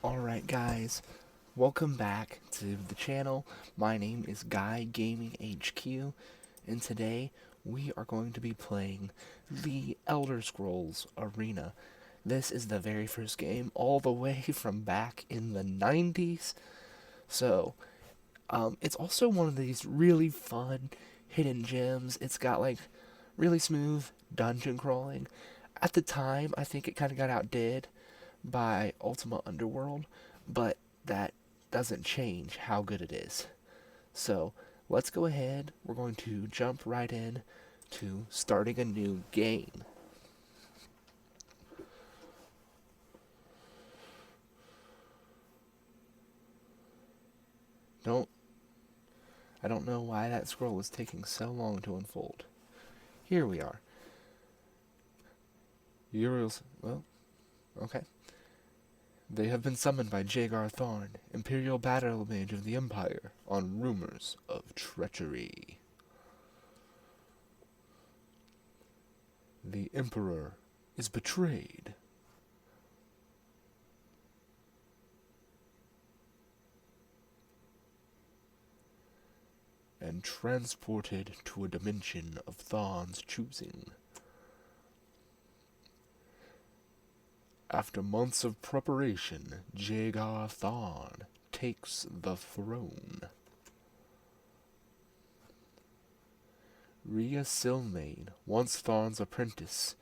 Alright guys, welcome back to the channel. My name is GuyGamingHQ, and today we are going to be playing the Elder Scrolls Arena. This is the very first game all the way from back in the 90s, so it's also one of these really fun hidden gems. It's got like really smooth dungeon crawling. At the time, I think it kind of got outdid by Ultima Underworld, but that doesn't change how good it is. So let's go ahead. We're going to jump right in to starting a new game. Don't I don't know why that scroll is taking so long to unfold. Here we are. Uriel's well, okay. They have been summoned by Jagar Thorn, Imperial Battle Mage of the Empire, on rumors of treachery. The Emperor is betrayed. And transported to a dimension of Thorn's choosing. After months of preparation, Jagar Thorn takes the throne. Rhea Silmain, once Thorn's apprentice,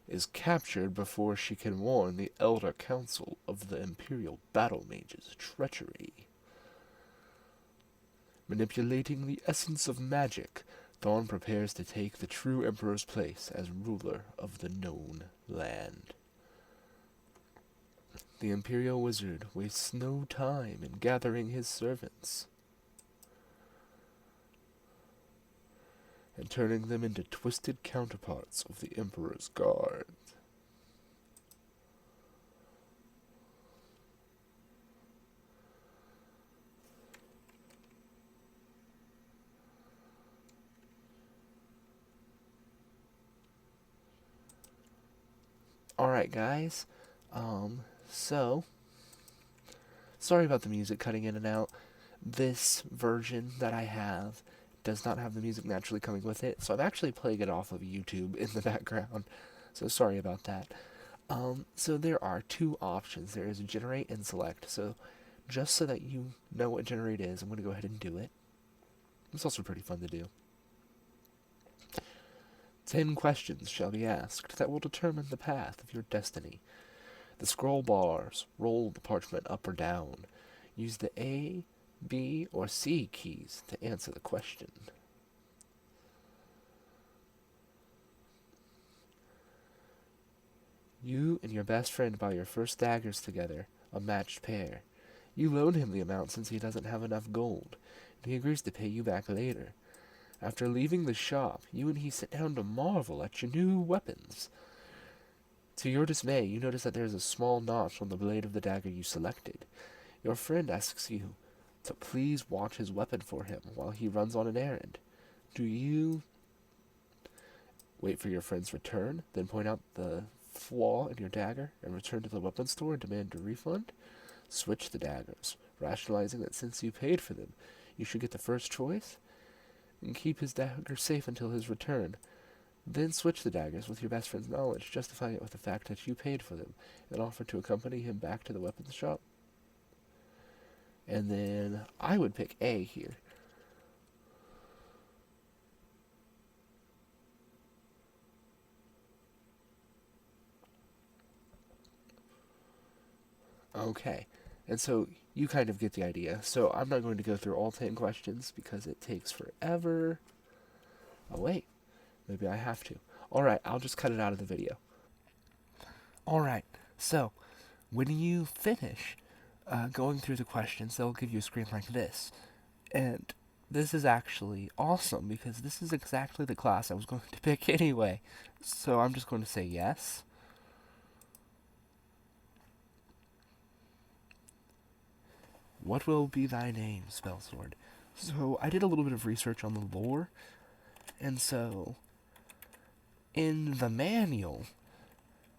is captured before she can warn the Elder Council of the Imperial Battle Mage's treachery. Manipulating the essence of magic, Thorn prepares to take the true Emperor's place as ruler of the known land. The Imperial Wizard wastes no time in gathering his servants and turning them into twisted counterparts of the Emperor's guard. Alright guys, so, sorry about the music cutting in and out. This version that I have does not have the music naturally coming with it, so I'm actually playing it off of YouTube in the background, so sorry about that. So there are two options. There is generate and select, so just so that you know what generate is, I'm going to go ahead and do it. It's also pretty fun to do. 10 questions shall be asked that will determine the path of your destiny. The scroll bars roll the parchment up or down. Use the A, B, or C keys to answer the question. You and your best friend buy your first daggers together, a matched pair. You loan him the amount since he doesn't have enough gold, and he agrees to pay you back later. After leaving the shop, you and he sit down to marvel at your new weapons. To your dismay, you notice that there is a small notch on the blade of the dagger you selected. Your friend asks you to please watch his weapon for him while he runs on an errand. Do you wait for your friend's return, then point out the flaw in your dagger and return to the weapon store and demand a refund? Switch the daggers, rationalizing that since you paid for them, you should get the first choice, and keep his dagger safe until his return. Then switch the daggers with your best friend's knowledge, justifying it with the fact that you paid for them, and offer to accompany him back to the weapons shop. And then I would pick A here. Okay, and so you kind of get the idea. So I'm not going to go through all 10 questions because it takes forever. Oh wait, maybe I have to. Alright, I'll just cut it out of the video. Alright, so when you finish going through the questions, they'll give you a screen like this. And this is actually awesome because this is exactly the class I was going to pick anyway. So I'm just going to say yes. What will be thy name, Spellsword? So I did a little bit of research on the lore, and so in the manual,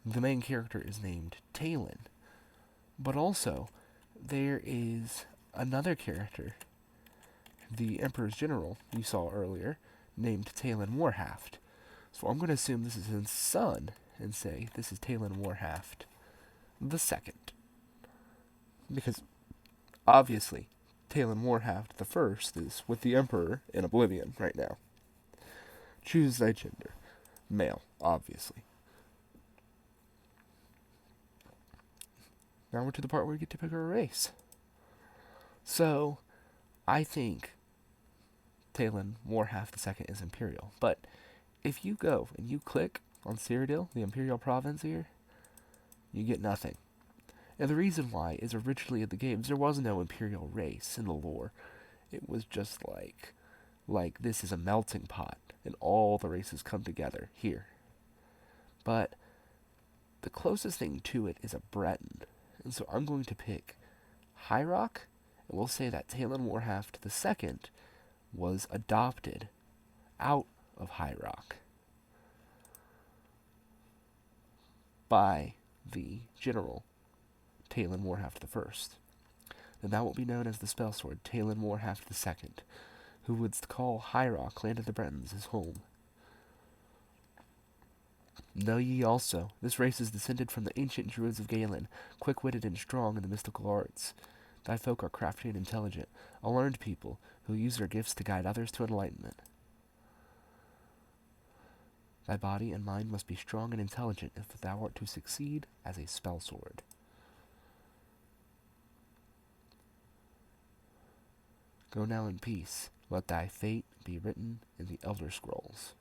the main character is named Talon, but also there is another character, the Emperor's General you saw earlier, named Talon Warhaft. So I'm going to assume this is his son and say this is Talon Warhaft the second. Because obviously, Talon Warhaft the first is with the Emperor in Oblivion right now. Choose thy gender. Male, obviously. Now we're to the part where we get to pick our race. So, I think Talon Warhaft II is Imperial. But if you go and you click on Cyrodiil, the Imperial province here, you get nothing. And the reason why is originally in the games there was no Imperial race in the lore. It was just like this is a melting pot and all the races come together here. But the closest thing to it is a Breton. And so I'm going to pick High Rock, and we'll say that Talon Warhaft II was adopted out of High Rock by the general Talon Warhaft I. Then that will be known as the spell sword Talon Warhaft II, who would call High Rock, land of the Bretons, his home. Know ye also, this race is descended from the ancient druids of Galen, quick-witted and strong in the mystical arts. Thy folk are crafty and intelligent, a learned people, who use their gifts to guide others to enlightenment. Thy body and mind must be strong and intelligent if thou art to succeed as a spell sword. Go now in peace. Let thy fate be written in the Elder Scrolls.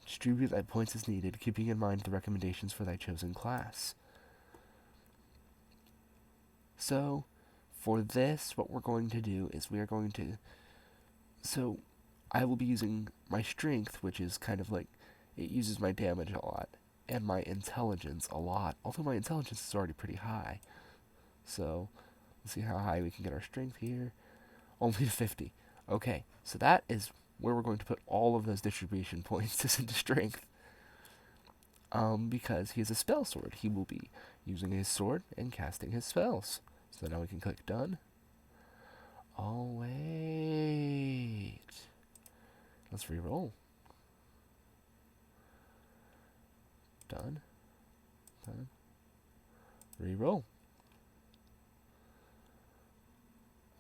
Distribute thy points as needed, keeping in mind the recommendations for thy chosen class. So, for this, what we're going to do is we are going to... So, I will be using my strength, which is kind of like... It uses my damage a lot, and my intelligence a lot. Although my intelligence is already pretty high. So, let's see how high we can get our strength here. Only to 50. Okay, so that is where we're going to put all of those distribution points is into strength. Because he is a spell sword. He will be using his sword and casting his spells. So now we can click done. Oh, wait. Let's re-roll. Done. Done. Re-roll.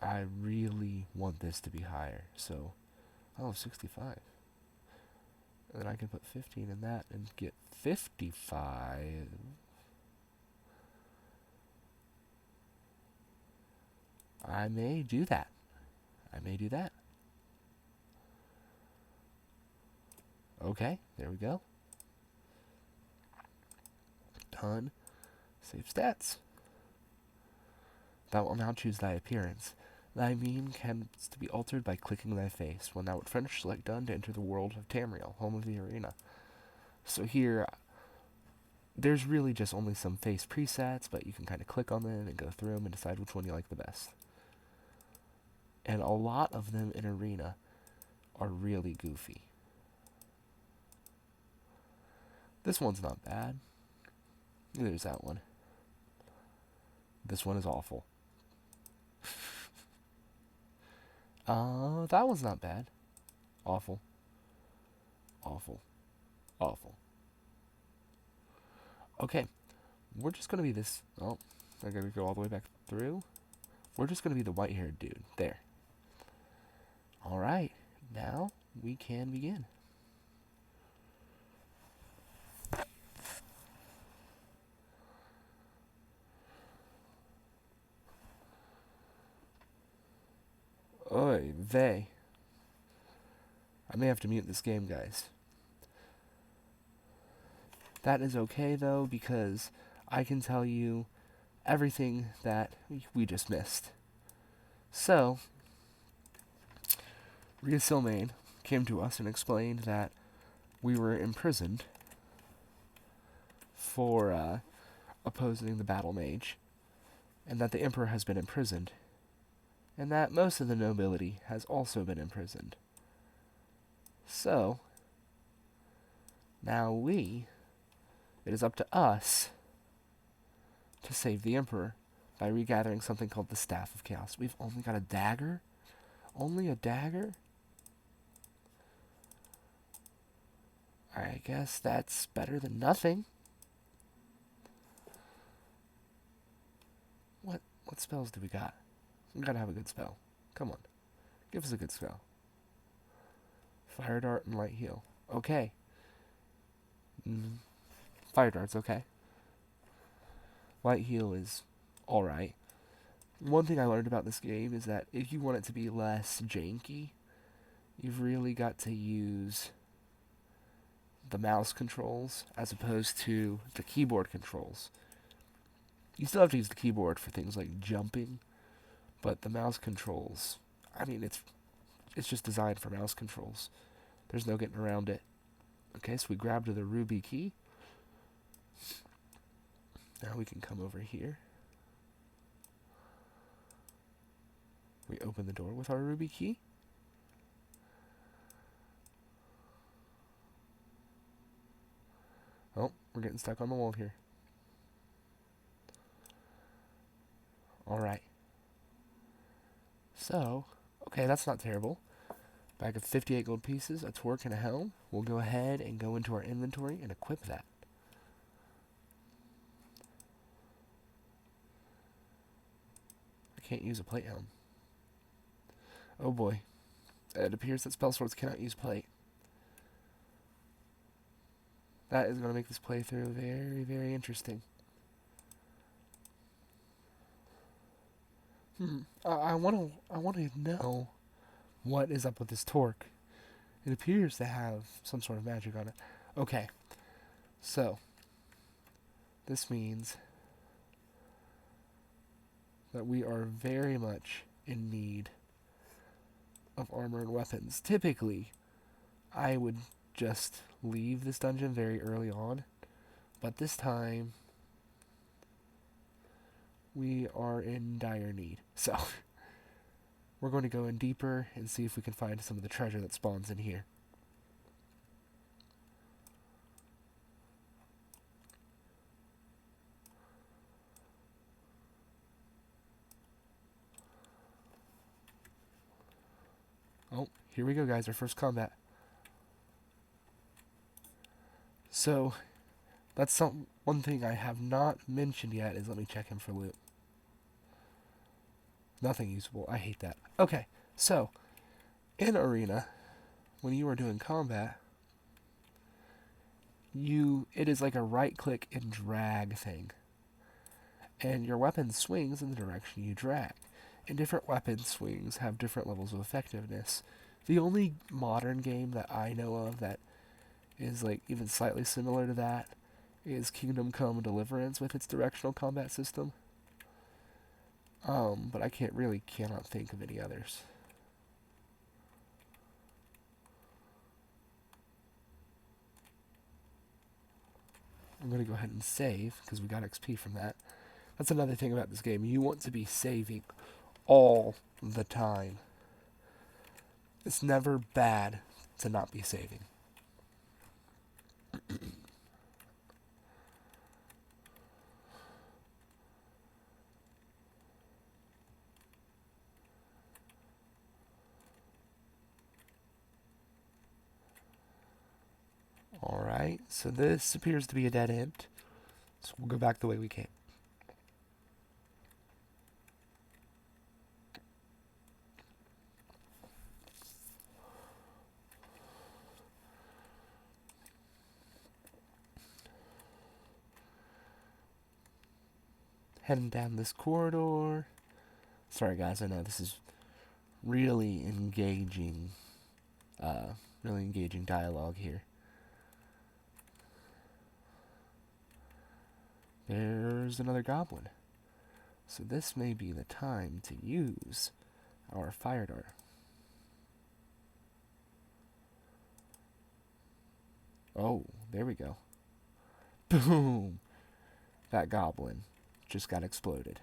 I really want this to be higher, so... Oh, 65. And then I can put 15 in that and get 55. I may do that. Okay, there we go. Done. Save stats. Thou wilt now choose thy appearance. Thy mien can be altered by clicking thy face. When thou art finished, select done to enter the world of Tamriel, home of the arena. So here, there's really just only some face presets, but you can kind of click on them and go through them and decide which one you like the best. And a lot of them in arena are really goofy. This one's not bad. Neither is that one. This one is awful. That one's not bad. Awful. Awful. Awful. Okay. We're just gonna be this... Oh, I gotta go all the way back through. We're just gonna be the white-haired dude. There. Alright. Now, we can begin. Oy vey. I may have to mute this game, guys. That is okay, though, because I can tell you everything that we just missed. So, Rhea Silmain came to us and explained that we were imprisoned for opposing the battle mage, and that the Emperor has been imprisoned, and that most of the nobility has also been imprisoned. So, now it is up to us to save the Emperor by regathering something called the Staff of Chaos. We've only got a dagger? Only a dagger? I guess that's better than nothing. What spells do we got? We gotta have a good spell. Come on. Give us a good spell. Fire Dart and Light Heal. Okay. Fire Dart's okay. Light Heal is alright. One thing I learned about this game is that if you want it to be less janky, you've really got to use the mouse controls as opposed to the keyboard controls. You still have to use the keyboard for things like jumping, but the mouse controls, I mean, it's just designed for mouse controls. There's no getting around it. Okay, so we grabbed the ruby key. Now we can come over here. We open the door with our ruby key. Oh, we're getting stuck on the wall here. Alright. So, okay, that's not terrible. Bag of 58 gold pieces, a torque, and a helm. We'll go ahead and go into our inventory and equip that. I can't use a plate helm. Oh boy. It appears that spell swords cannot use plate. That is going to make this playthrough very, very interesting. I want to know what is up with this torque. It appears to have some sort of magic on it. Okay, so this means that we are very much in need of armor and weapons. Typically, I would just leave this dungeon very early on, but this time we are in dire need. So, we're going to go in deeper and see if we can find some of the treasure that spawns in here. Oh, here we go, guys, our first combat. So, that's one thing I have not mentioned yet is let me check him for loot. Nothing usable. I hate that. Okay, so, in Arena, when you are doing combat, it is like a right-click and drag thing. And your weapon swings in the direction you drag. And different weapon swings have different levels of effectiveness. The only modern game that I know of that is like even slightly similar to that is Kingdom Come Deliverance with its directional combat system. But I cannot think of any others. I'm going to go ahead and save, because we got XP from that. That's another thing about this game. You want to be saving all the time. It's never bad to not be saving. Alright, so this appears to be a dead end. So we'll go back the way we came. Heading down this corridor. Sorry guys, I know this is really engaging dialogue here. There's another goblin. So this may be the time to use our fire dart. Oh, there we go. Boom! That goblin just got exploded.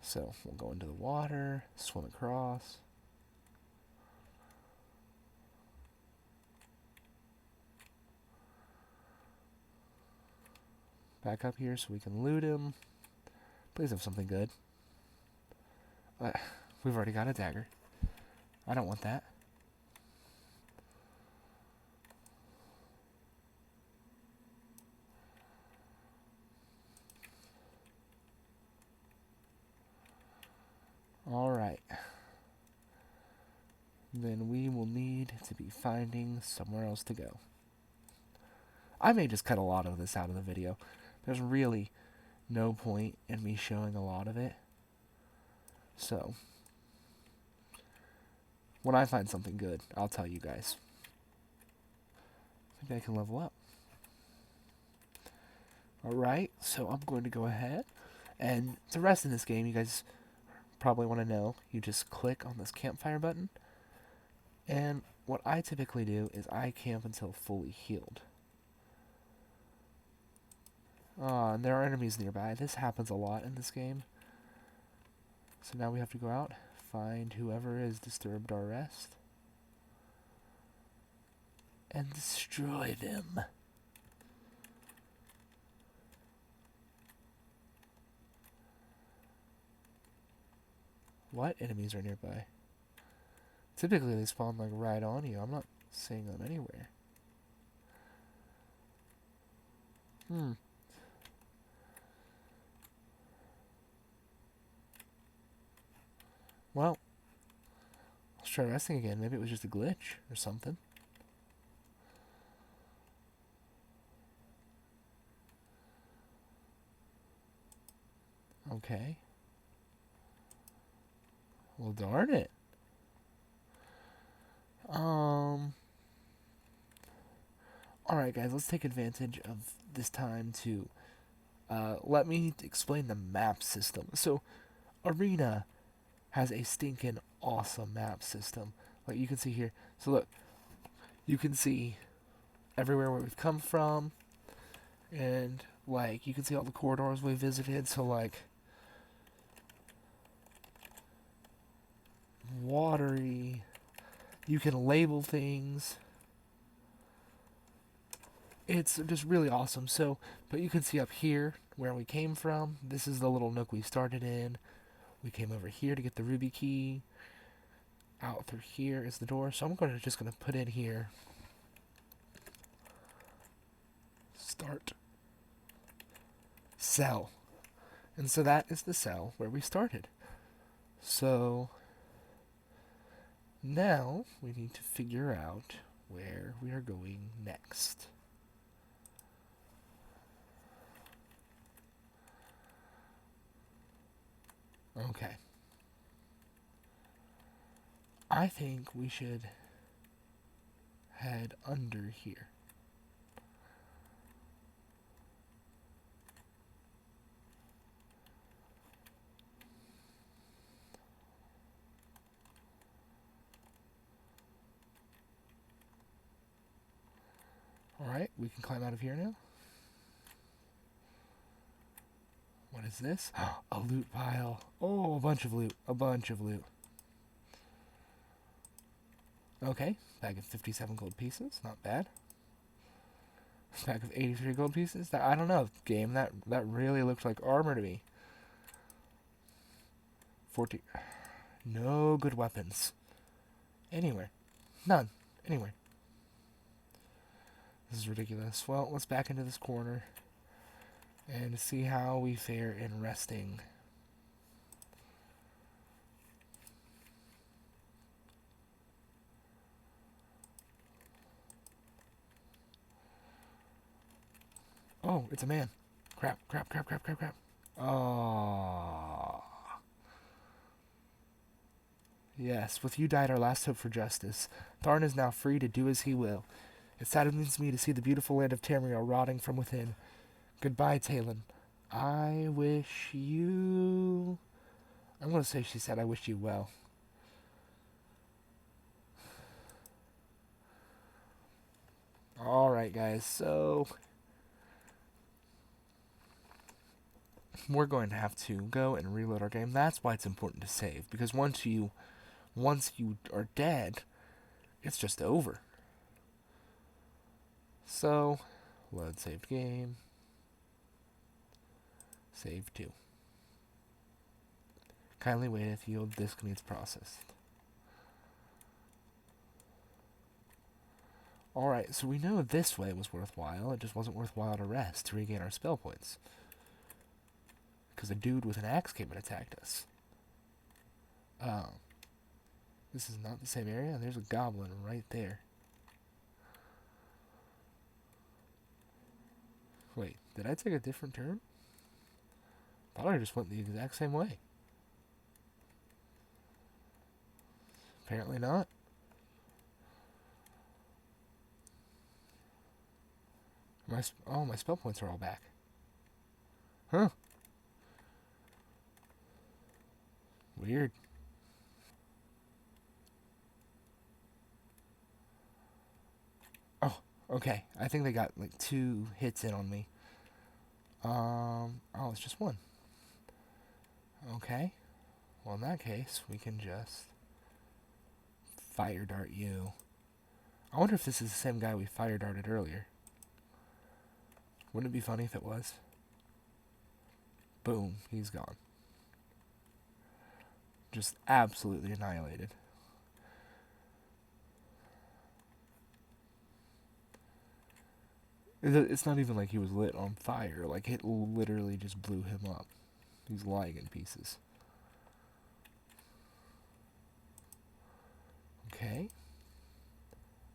So we'll go into the water, swim across. back up here so we can loot him. Please have something good. We've already got a dagger. I don't want that. Alright. Then we will need to be finding somewhere else to go. I may just cut a lot of this out of the video. There's really no point in me showing a lot of it. So, when I find something good, I'll tell you guys. I think I can level up. Alright, so I'm going to go ahead. And the rest in this game, you guys probably want to know. You just click on this campfire button. And what I typically do is I camp until fully healed. And there are enemies nearby. This happens a lot in this game. So now we have to go out, find whoever has disturbed our rest, and destroy them. What enemies are nearby? Typically they spawn like right on you. I'm not seeing them anywhere. Well, let's try resting again. Maybe it was just a glitch or something. Okay. Well, darn it. Alright, guys, let's take advantage of this time to let me explain the map system. So, Arena has a stinking awesome map system. Like you can see here. So look, you can see everywhere where we've come from, and like you can see all the corridors we visited. So like watery, you can label things. It's just really awesome. So, but you can see up here where we came from. This is the little nook we started in. We came over here to get the ruby key. Out through here is the door. So I'm just going to put in here. Start. Cell. And so that is the cell where we started. So now we need to figure out where we are going next. Okay. I think we should head under here. Alright, we can climb out of here now. What is this? A loot pile. Oh, a bunch of loot. A bunch of loot. Okay, bag of 57 gold pieces. Not bad. Bag of 83 gold pieces. I don't know, game. That really looked like armor to me. 14. No good weapons. Anywhere. None. Anywhere. This is ridiculous. Well, let's back into this corner and see how we fare in resting. Oh, it's a man. Crap, crap, crap, crap, crap, crap. Oh. Yes, with you died our last hope for justice. Tharn is now free to do as he will. It saddens me to see the beautiful land of Tamriel rotting from within. Goodbye, Talon. I wish you... I'm going to say she said I wish you well. Alright, guys, so... we're going to have to go and reload our game. That's why it's important to save. Because once you are dead, it's just over. So, load saved game. Save 2. Kindly wait if your disk needs processed. Alright, so we know this way was worthwhile. It just wasn't worthwhile to rest to regain our spell points. Because a dude with an axe came and attacked us. Oh. This is not the same area? There's a goblin right there. Wait, did I take a different turn? I thought I just went the exact same way. Apparently not. My spell points are all back. Huh. Weird. Oh, okay. I think they got like 2 hits in on me. Oh, it's just 1. Okay. Well, in that case, we can just fire dart you. I wonder if this is the same guy we fire darted earlier. Wouldn't it be funny if it was? Boom, he's gone. Just absolutely annihilated. It's not even like he was lit on fire. Like, it literally just blew him up. He's lying in pieces. Okay.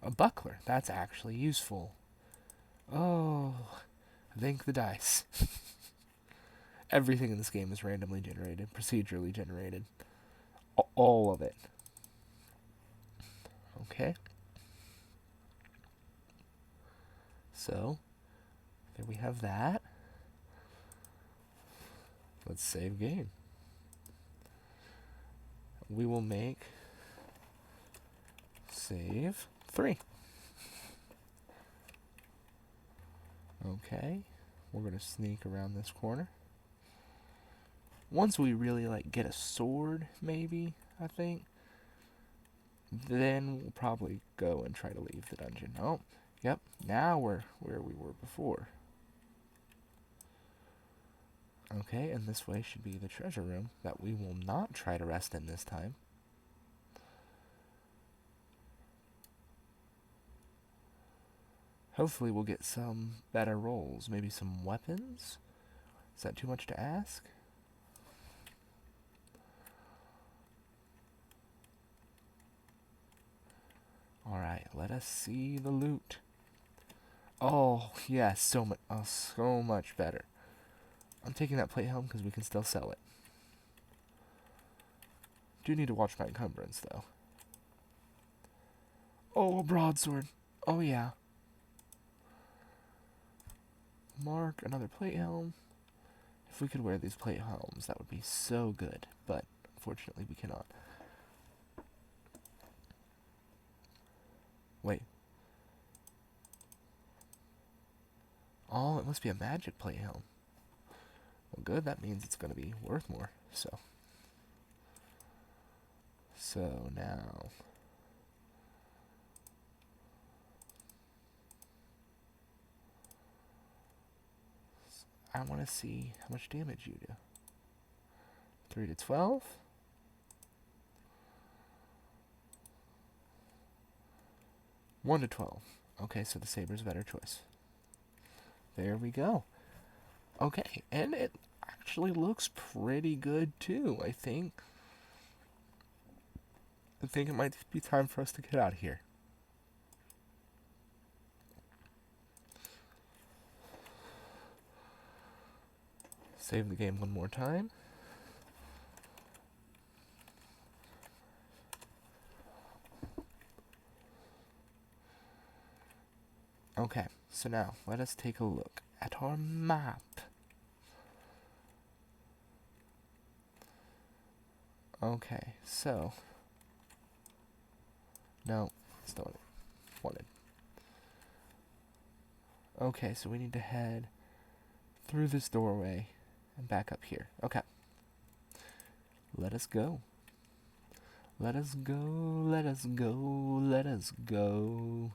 A buckler. That's actually useful. Oh, thank the dice. Everything in this game is randomly generated, procedurally generated. All of it. Okay. So, there we have that. Let's save game. We will make save 3. Okay. We're going to sneak around this corner. Once we really get a sword, maybe, I think, then we'll probably go and try to leave the dungeon. Oh, yep. Now we're where we were before. Okay, and this way should be the treasure room that we will not try to rest in this time. Hopefully we'll get some better rolls. Maybe some weapons? Is that too much to ask? Alright, let us see the loot. Oh, yes, so much better. I'm taking that plate home because we can still sell it. Do need to watch my encumbrance, though. Oh, a broadsword. Oh, yeah. Mark, another plate helm. If we could wear these plate helms, that would be so good. But, unfortunately, we cannot. Wait. Oh, it must be a magic plate helm. Well, good. That means it's going to be worth more. So now... I want to see how much damage you do. 3 to 12? One to 12. Okay, so the saber's a better choice. There we go. Okay, and it actually looks pretty good too, I think. I think it might be time for us to get out of here. Save the game one more time. Okay, so now let us take a look at our map. Okay, so... No, it's not what I wanted. Okay, so we need to head through this doorway and back up here. Okay. Let us go. Let us go, let us go, let us go.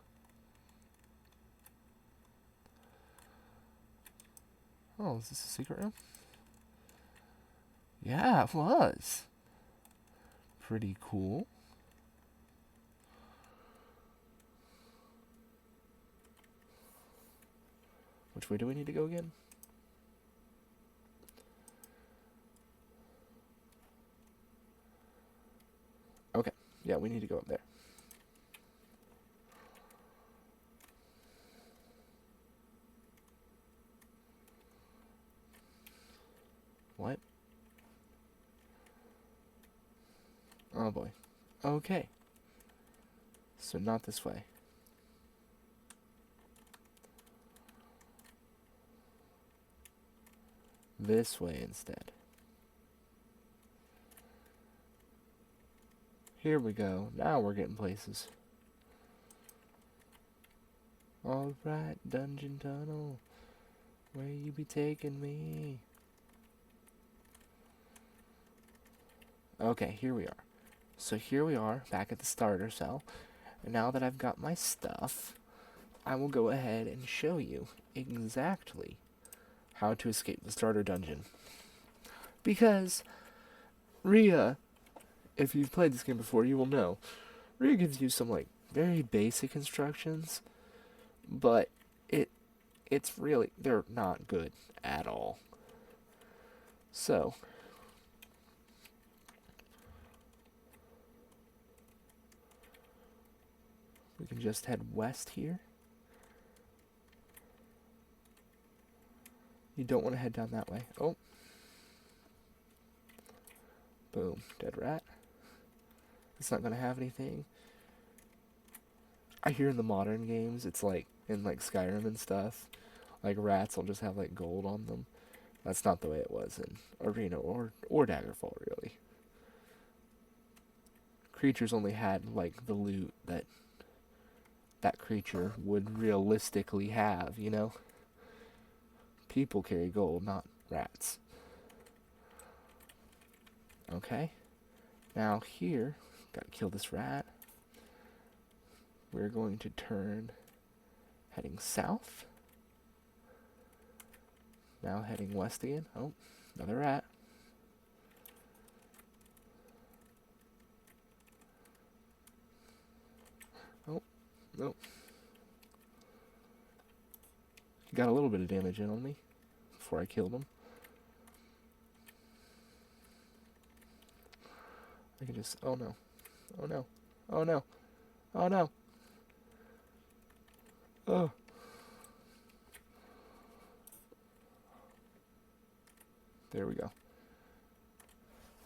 Oh, is this a secret room? Yeah, it was. Pretty cool. Which way do we need to go again? Okay. Yeah, we need to go up there. What? Oh boy. Okay. So not this way. This way instead. Here we go. Now we're getting places. Alright, dungeon tunnel. Where you be taking me? Okay, here we are. So here we are, back at the starter cell. And now that I've got my stuff, I will go ahead and show you exactly how to escape the starter dungeon. Because Rhea, if you've played this game before, you will know, Rhea gives you some, like, very basic instructions, but it's really, they're not good at all. So, we can just head west here. You don't want to head down that way. Oh. Boom. Dead rat. It's not going to have anything. I hear in the modern games, it's like, in like Skyrim and stuff, like rats will just have like gold on them. That's not the way it was in Arena or Daggerfall, really. Creatures only had like the loot that creature would realistically have, you know? People carry gold, not rats. Okay. Now here, gotta kill this rat. We're going to turn, heading south. Now heading west again. Oh, another rat. Oh, no. He got a little bit of damage in on me before I killed him. I can just, oh no. Oh no. Oh no. Oh no. Oh. There we go.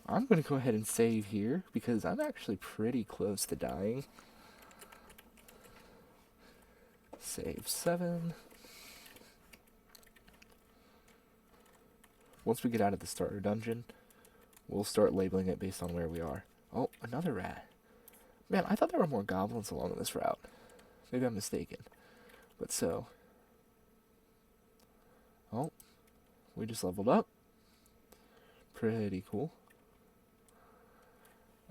I'm going to go ahead and save here because I'm actually pretty close to dying. Save 7. Once we get out of the starter dungeon, we'll start labeling it based on where we are. Oh, another rat. Man, I thought there were more goblins along this route. Maybe I'm mistaken. But so. Oh, we just leveled up. Pretty cool.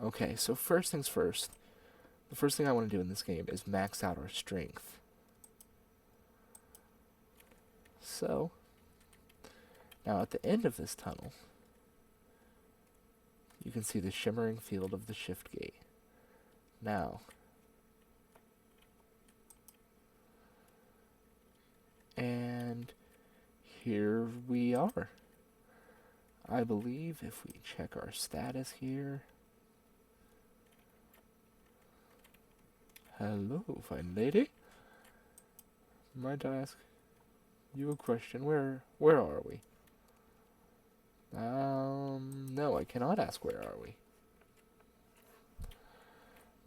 Okay, so first things first. The first thing I want to do in this game is max out our strength. So, now at the end of this tunnel, you can see the shimmering field of the shift gate. Now, and here we are. I believe if we check our status here. Hello, fine lady. Might I ask you a question? Where are we? No, I cannot ask where are we.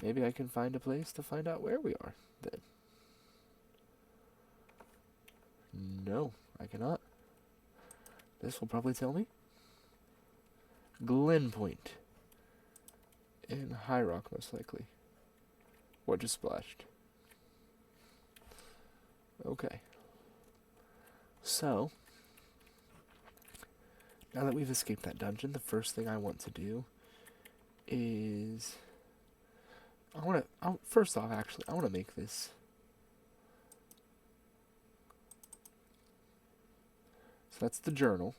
Maybe I can find a place to find out where we are, then. No, I cannot. This will probably tell me. Glen Point. In High Rock, most likely. What just splashed? Okay. So, now that we've escaped that dungeon, the first thing I want to do is... first off, actually, I want to make this... So that's the journal.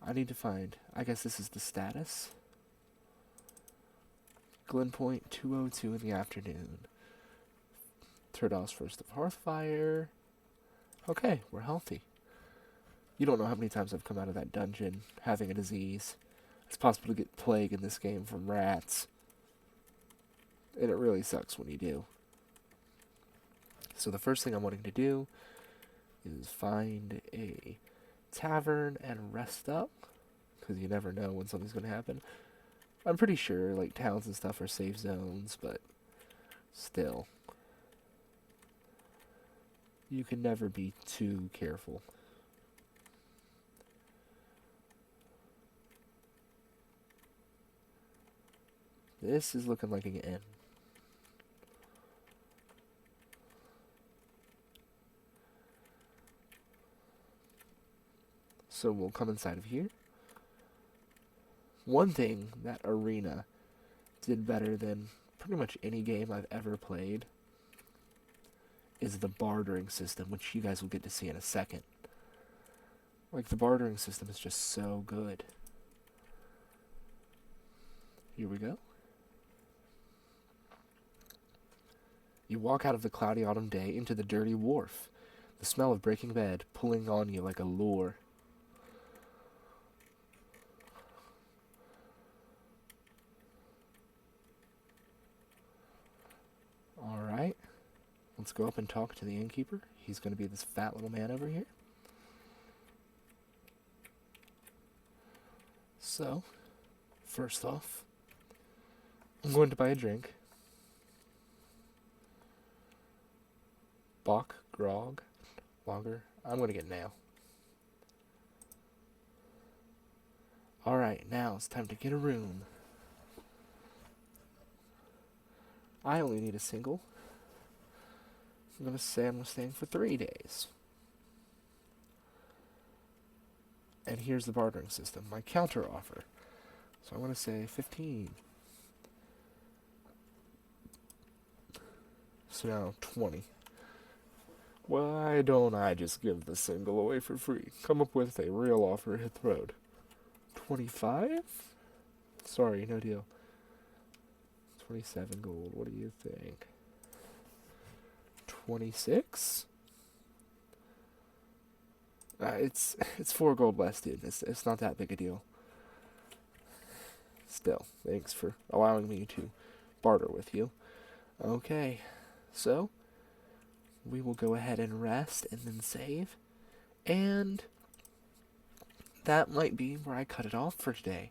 I need to find, I guess this is the status. Glen Point, 2:02 in the afternoon. Turdos first of Hearthfire. Okay, we're healthy. You don't know how many times I've come out of that dungeon having a disease. It's possible to get plague in this game from rats. And it really sucks when you do. So the first thing I'm wanting to do is find a tavern and rest up. Because you never know when something's going to happen. I'm pretty sure like towns and stuff are safe zones, but still. You can never be too careful. This is looking like an inn. So we'll come inside of here. One thing that Arena did better than pretty much any game I've ever played is the bartering system, which you guys will get to see in a second. Like, the bartering system is just so good. Here we go. You walk out of the cloudy autumn day into the dirty wharf, the smell of breaking bed pulling on you like a lure. Alright, let's go up and talk to the innkeeper. He's going to be this fat little man over here. So, first off, I'm going to buy a drink. Bock, grog, lager. I'm going to get nail. Alright, now it's time to get a room. I only need a single. I'm going to say I'm staying for 3 days. And here's the bartering system, my counter offer. So I'm going to say 15. So now 20. Why don't I just give the single away for free? Come up with a real offer, hit the road. 25? Sorry, no deal. 27 gold, what do you think? 26? It's 4 gold less, dude. It's not that big a deal. Still, thanks for allowing me to barter with you. Okay, so we will go ahead and rest and then save. And that might be where I cut it off for today.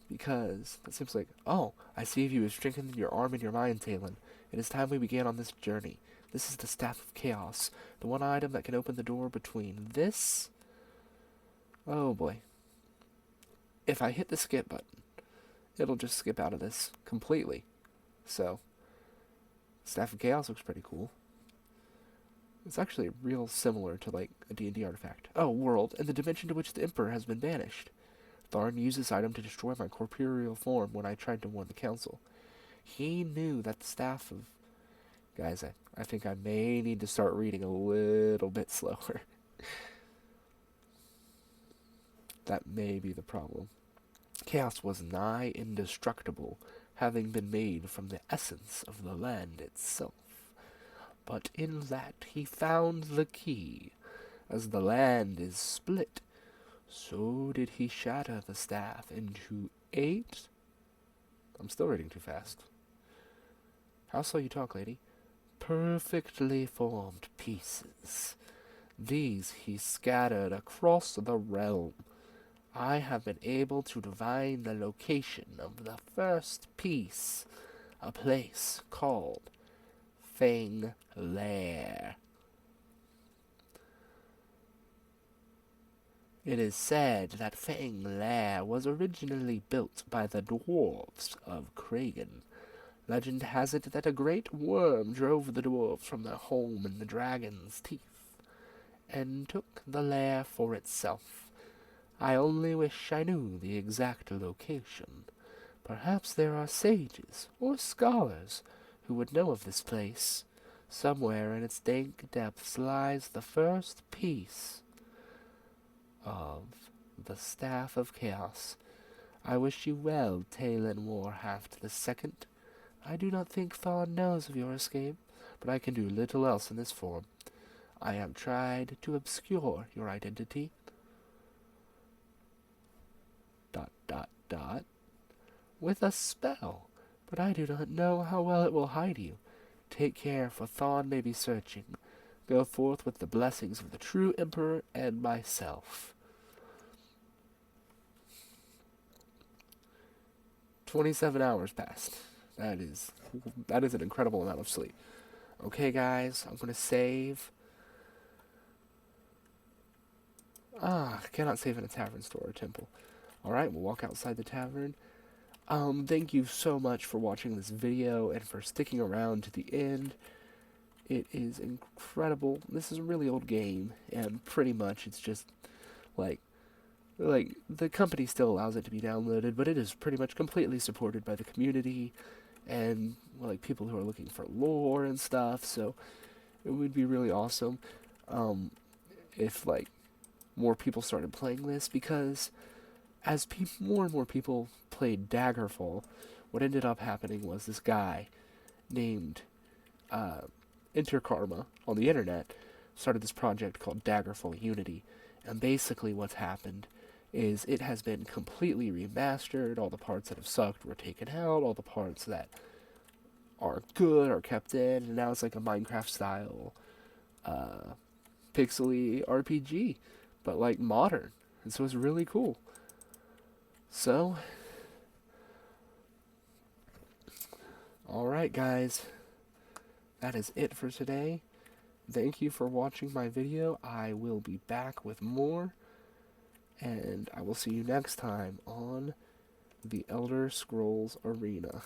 Because it seems like, oh, I see you have strengthened your arm and your mind, Talon. It is time we began on this journey. This is the Staff of Chaos, the one item that can open the door between this... Oh boy. If I hit the skip button, it'll just skip out of this completely. So, Staff of Chaos looks pretty cool. It's actually real similar to like a D&D artifact. Oh, world, and the dimension to which the Emperor has been banished. Tharn used this item to destroy my corporeal form when I tried to warn the council. He knew that the staff of... Guys, I think I may need to start reading a little bit slower. That may be the problem. Chaos was nigh indestructible, having been made from the essence of the land itself. But in that he found the key. As the land is split, so did he shatter the staff into 8... I'm still reading too fast. How slow you talk, lady? Perfectly formed pieces. These he scattered across the realm. I have been able to divine the location of the first piece, a place called Fang Lair. It is said that Fang Lair was originally built by the dwarves of Kragan. Legend has it that a great worm drove the dwarves from their home in the dragon's teeth, and took the lair for itself. I only wish I knew the exact location. Perhaps there are sages or scholars who would know of this place. Somewhere in its dank depths lies the first piece of the Staff of Chaos. I wish you well, Talon Warhaft the Second. I do not think Thawne knows of your escape, but I can do little else in this form. I have tried to obscure your identity. ... with a spell, but I do not know how well it will hide you. Take care, for Thawne may be searching. Go forth with the blessings of the true Emperor and myself. 27 hours passed. That is an incredible amount of sleep. Okay, guys, I'm going to save. I cannot save in a tavern, store, or temple. Alright, we'll walk outside the tavern. Thank you so much for watching this video and for sticking around to the end. It is incredible. This is a really old game, and pretty much it's just, like, the company still allows it to be downloaded, but it is pretty much completely supported by the community and, like, people who are looking for lore and stuff, so it would be really awesome, if, like, more people started playing this, because as more and more people played Daggerfall, what ended up happening was this guy named Interkarma on the internet started this project called Daggerfall Unity, and basically what's happened is it has been completely remastered. All the parts that have sucked were taken out, all the parts that are good are kept in, and now it's like a Minecraft style pixely RPG, but like modern, and so it's really cool. So, alright guys, that is it for today. Thank you for watching my video. I will be back with more, and I will see you next time on the Elder Scrolls Arena.